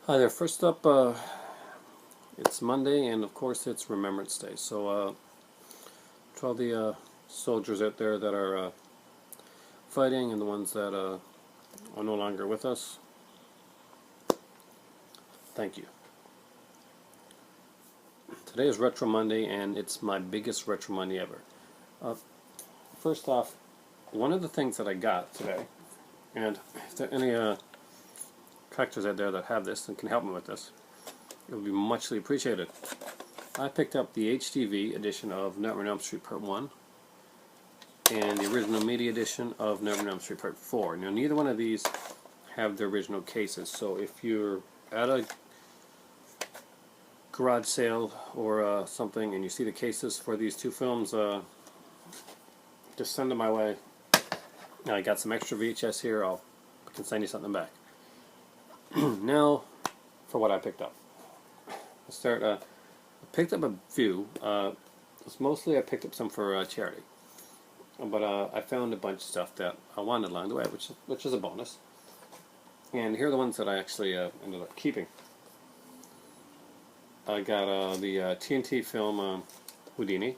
Hi there. First up, it's Monday, and of course, it's Remembrance Day. So, to all the soldiers out there that are fighting and the ones that are no longer with us, thank you. Today is Retro Monday, and it's my biggest Retro Monday ever. Uh, First off, one of the things that I got today, and if there are any collectors out there that have this and can help me with this, it would be muchly appreciated. I picked up the HDV edition of Nightmare on Elm Street Part 1 and the original media edition of Nightmare on Elm Street Part 4. Now, neither one of these have the original cases, so if you're at a garage sale or something and you see the cases for these two films, just send them my way. I got some extra VHS here. I can send you something back. Now, for what I picked up. I picked up a few. Mostly I picked up some for charity. But I found a bunch of stuff that I wanted along the way, which is a bonus. And here are the ones that I actually ended up keeping. I got the TNT film Houdini.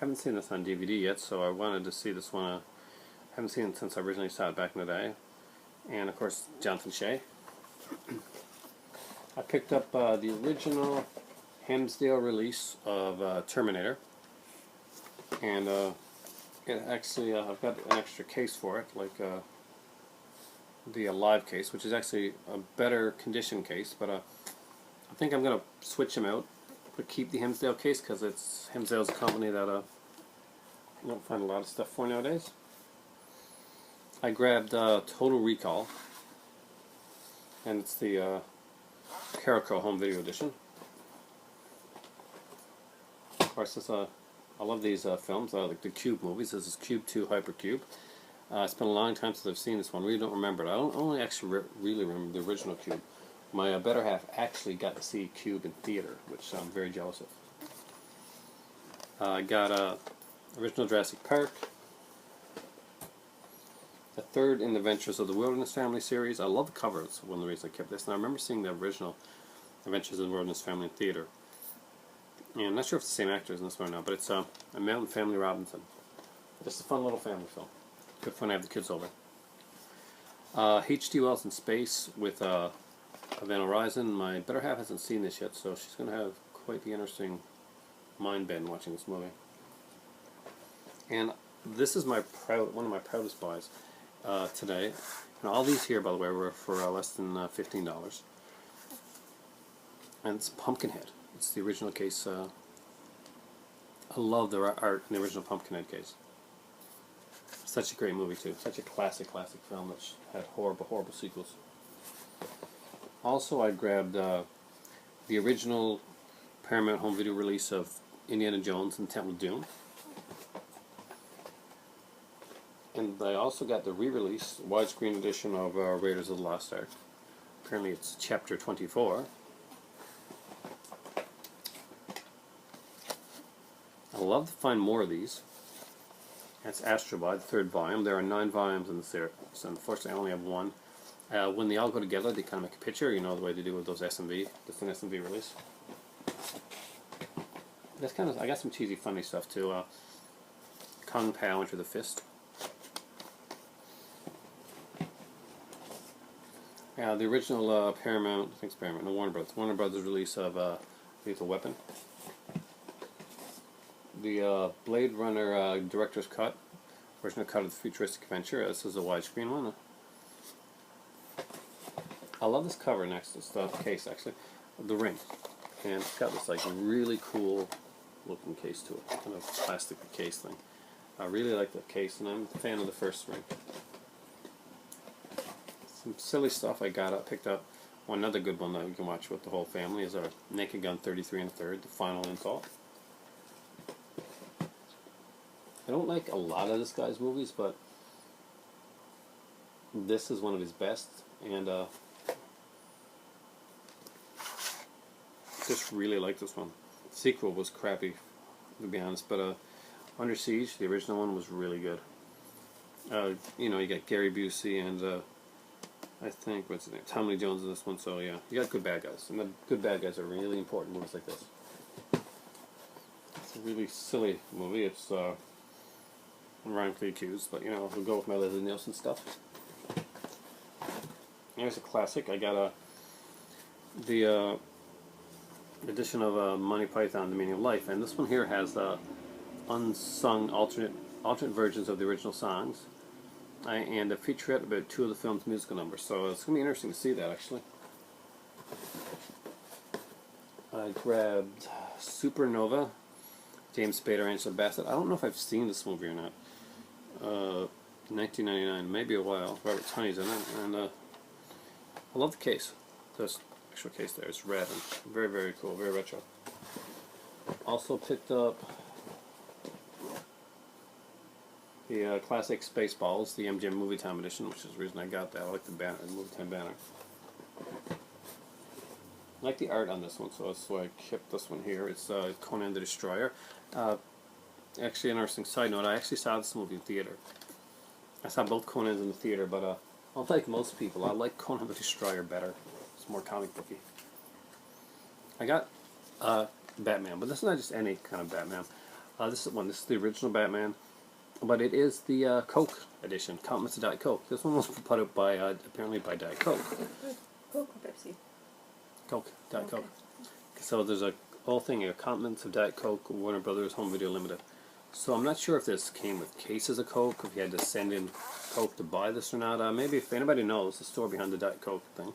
Haven't seen this on DVD yet, so I wanted to see this one. Haven't seen it since I originally saw it back in the day. And of course, Jonathan Shea. I picked up the original Hemsdale release of Terminator. And it actually, I've got an extra case for it, like the live case, which is actually a better condition case, but I think I'm going to switch them out, but keep the Hemsdale case, because Hemsdale's a company that you don't find a lot of stuff for nowadays. I grabbed Total Recall, and it's the Caraco Home Video Edition. Of course, I love these films, like the Cube movies. This is Cube 2 Hypercube. It's been a long time since I've seen this one. I really don't remember it. I don't only actually really remember the original Cube. My better half actually got to see Cube in theater, which I'm very jealous of. I got original Jurassic Park, the third in the Adventures of the Wilderness Family series. I love the cover. It's one of the reasons I kept this. And I remember seeing the original Adventures of the Wilderness Family in theater. And I'm not sure if it's the same actors in this one or not, but it's A Mountain Family Robinson. Just a fun little family film. Good fun to have the kids over. H.G. Wells in Space with Event Horizon. My better half hasn't seen this yet, so she's going to have quite the interesting mind bend watching this movie. And this is one of my proudest buys today. And all these here, by the way, were for less than $15. And it's Pumpkinhead. It's the original case. I love the art in the original Pumpkinhead case. Such a great movie too. Such a classic film that had horrible sequels. Also, I grabbed the original Paramount home video release of Indiana Jones and the Temple of Doom. And I also got the re-release, widescreen edition of Raiders of the Lost Ark. Currently it's Chapter 24. I love to find more of these. That's Astro Boy, the third volume. There are 9 volumes in the series. So unfortunately, I only have one. When they all go together, they kind of make a picture. You know the way they do with those SMV. That's an SMV release. That's kind of. I got some cheesy, funny stuff too. Kung Pao Enter the Fist. The original Paramount. I think it's Paramount. No, Warner Brothers release of Lethal Weapon. The Blade Runner Director's Cut, original cut of the Futuristic Adventure. This is a widescreen one. I love this cover next to the case, actually. The Ring. And it's got this like really cool looking case to it. Kind of plastic case thing. I really like the case, and I'm a fan of the first Ring. Some silly stuff I picked up. One another good one that we can watch with the whole family is our Naked Gun 33 1/3, the final insult. I don't like a lot of this guy's movies, but this is one of his best, and just really like this one. The sequel was crappy, to be honest, but Under Siege, the original one, was really good. You know, you got Gary Busey and I think, what's his name? Tommy Lee Jones in this one, so yeah. You got good bad guys. And the good bad guys are really important in movies like this. It's a really silly movie. It's wrongfully accused, but you know, we'll go with my Leslie Nielsen stuff. Here's a classic. I got the edition of Monty Python: The Meaning of Life, and this one here has unsung alternate versions of the original songs, and a featurette about 2 of the film's musical numbers. So it's going to be interesting to see that, actually. I grabbed Supernova, James Spader, Angela Bassett. I don't know if I've seen this movie or not. 1999, maybe a while. Robert Tunney's in it, and I love the case. This actual case there is red and very, very cool, very retro. Also picked up the classic Spaceballs, the MGM Movie Time edition, which is the reason I got that. I like the banner, the Movie Time banner. I like the art on this one, so that's why I kept this one here. It's Conan the Destroyer. Actually, an interesting side note, I actually saw this movie in theater. I saw both Conans in the theater, but unlike most people, I like Conan the Destroyer better. It's more comic booky. I got Batman, but this is not just any kind of Batman. This is the original Batman, but it is the Coke edition, Compliments of Diet Coke. This one was put out by, apparently by Diet Coke. Coke or Pepsi? Coke, Diet Okay. Coke. So there's a whole thing here, Compliments of Diet Coke, Warner Brothers Home Video Limited. So I'm not sure if this came with cases of Coke, if you had to send in Coke to buy this or not. Maybe if anybody knows the store behind the Diet Coke thing,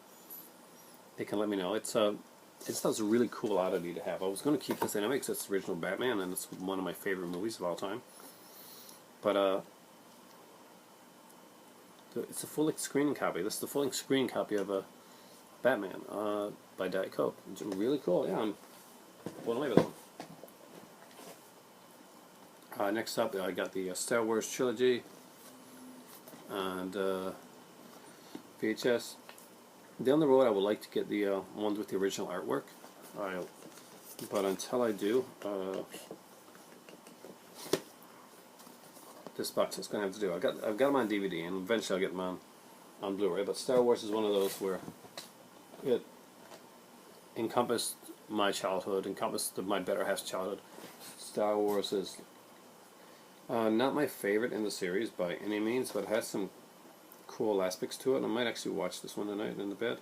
they can let me know. It's a really cool oddity to have. I was going to keep this anyway because it's the original Batman and it's one of my favorite movies of all time. But it's a full-length screening copy. This is the full-length screening copy of Batman by Diet Coke. It's really cool. Yeah, I'm blown away with it. Next up, I got the Star Wars trilogy and VHS. Down the road, I would like to get the ones with the original artwork. But until I do, this box is going to have to do. I've got them on DVD, and eventually I'll get them on Blu-ray. But Star Wars is one of those where it encompassed my childhood, encompassed my better half's childhood. Star Wars is not my favorite in the series by any means, but it has some cool aspects to it. And I might actually watch this one tonight in the bed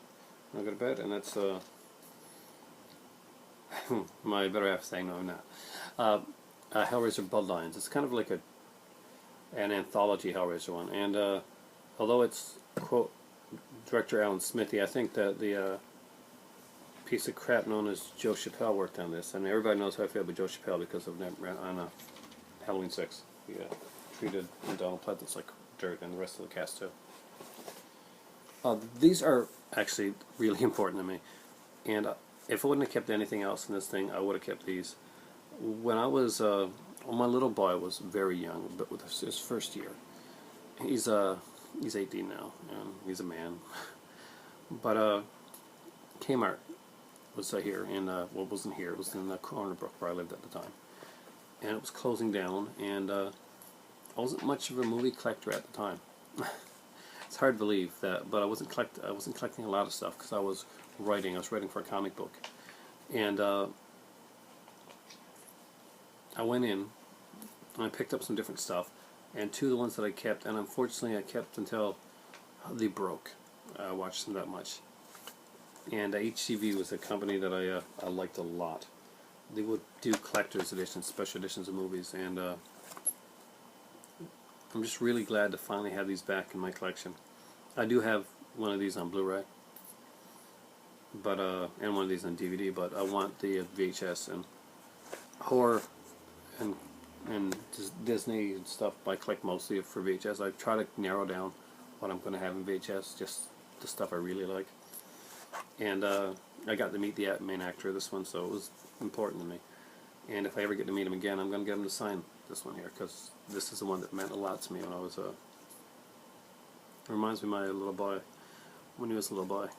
when I go to bed, and that's my better half saying no, I'm not. Hellraiser Bloodlines. It's kind of like an anthology Hellraiser one, and although it's quote director Alan Smithy, I think that the piece of crap known as Joe Chappelle worked on this. I mean, everybody knows how I feel about Joe Chappelle because of on Halloween 6. He treated Donald Pleasance like dirt, and the rest of the cast too. These are actually really important to me, and if I wouldn't have kept anything else in this thing, I would have kept these. When I was, my little boy was very young, but with his first year. He's 18 now, and he's a man. But Kmart was here in, well, it wasn't here, it was in Corner Brook where I lived at the time. And it was closing down, and I wasn't much of a movie collector at the time. It's hard to believe that, but I wasn't collecting a lot of stuff because I was writing for a comic book. And I went in, and I picked up some different stuff, and 2 of the ones that I kept, and unfortunately I kept until they broke. I watched them that much. And HCV was a company that I liked a lot. They would do collector's editions, special editions of movies, and I'm just really glad to finally have these back in my collection. I do have one of these on Blu-ray, but and one of these on DVD, but I want the VHS and horror and Disney and stuff. I collect mostly for VHS. I try to narrow down what I'm going to have in VHS, just the stuff I really like. And I got to meet the main actor of this one, so it was important to me. And if I ever get to meet him again, I'm going to get him to sign this one here, because this is the one that meant a lot to me when I was it reminds me of my little boy, when he was a little boy.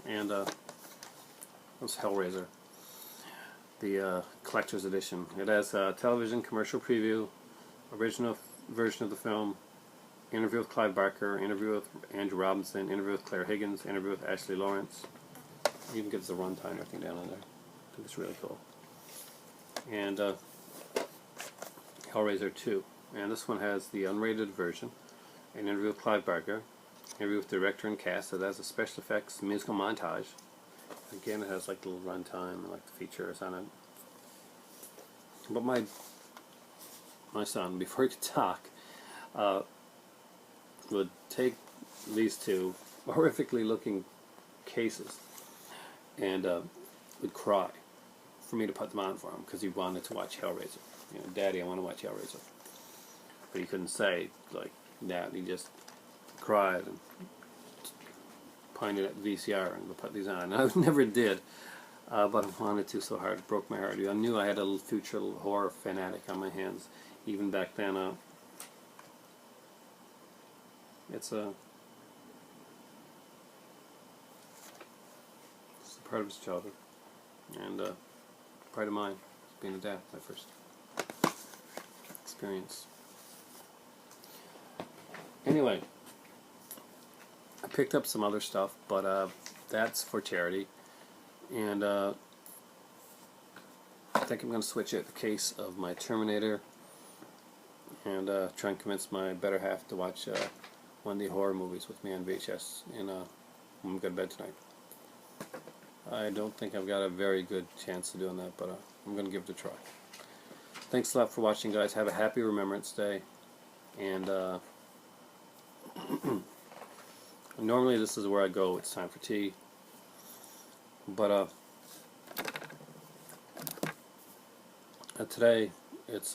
And it was Hellraiser, the collector's edition. It has a television commercial preview, original version of the film, interview with Clive Barker, interview with Andrew Robinson, interview with Claire Higgins, interview with Ashley Lawrence. It even gives the runtime and everything down on there. I think it's really cool. And Hellraiser 2. And this one has the unrated version, an interview with Clive Barker, interview with director and cast. So that's a special effects musical montage. Again, it has like the little runtime and like the features on it. But my son, before he could talk, would take these two horrifically looking cases and would cry for me to put them on for him because he wanted to watch Hellraiser. You know, Daddy, I want to watch Hellraiser. But he couldn't say like that. He just cried and pointed at the VCR and would put these on. And I never did, but I wanted to so hard. It broke my heart. I knew I had a little future little horror fanatic on my hands even back then. It's a part of his childhood and part of mine, being a dad, my first experience. Anyway, I picked up some other stuff, but that's for charity, and I think I'm going to switch out the case of my Terminator and try and convince my better half to watch one of the horror movies with me on VHS and when we go to bed tonight. I don't think I've got a very good chance of doing that, but I'm going to give it a try. Thanks a lot for watching, guys. Have a happy Remembrance Day. And normally this is where I go. It's time for tea. But today it's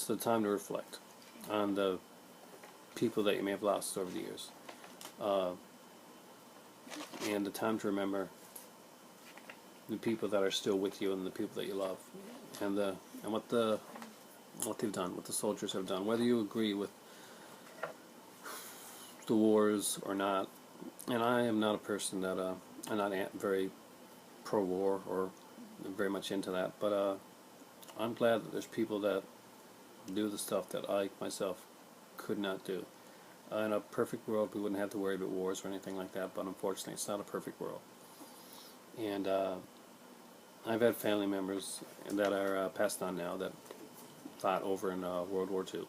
the time to reflect on the people that you may have lost over the years, and the time to remember the people that are still with you and the people that you love, and what they've done, what the soldiers have done, whether you agree with the wars or not. And I am not a person that I'm not very pro-war or very much into that, but I'm glad that there's people that do the stuff that I myself could not do. In a perfect world, we wouldn't have to worry about wars or anything like that, but unfortunately, it's not a perfect world. And I've had family members that are passed on now that fought over in World War II.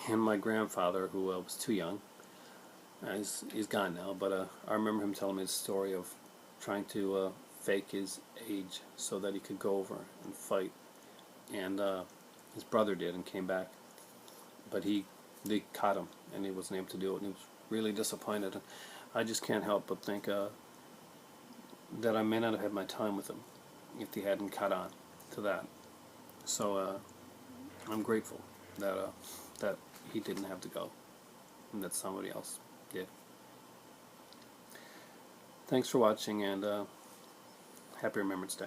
And my grandfather, who was too young, he's gone now, but I remember him telling me the story of trying to fake his age so that he could go over and fight. And his brother did and came back, but they caught him and he wasn't able to do it, and he was really disappointed. I just can't help but think that I may not have had my time with him if he hadn't caught on to that. So I'm grateful that that he didn't have to go and that somebody else did. Thanks for watching, and happy Remembrance Day.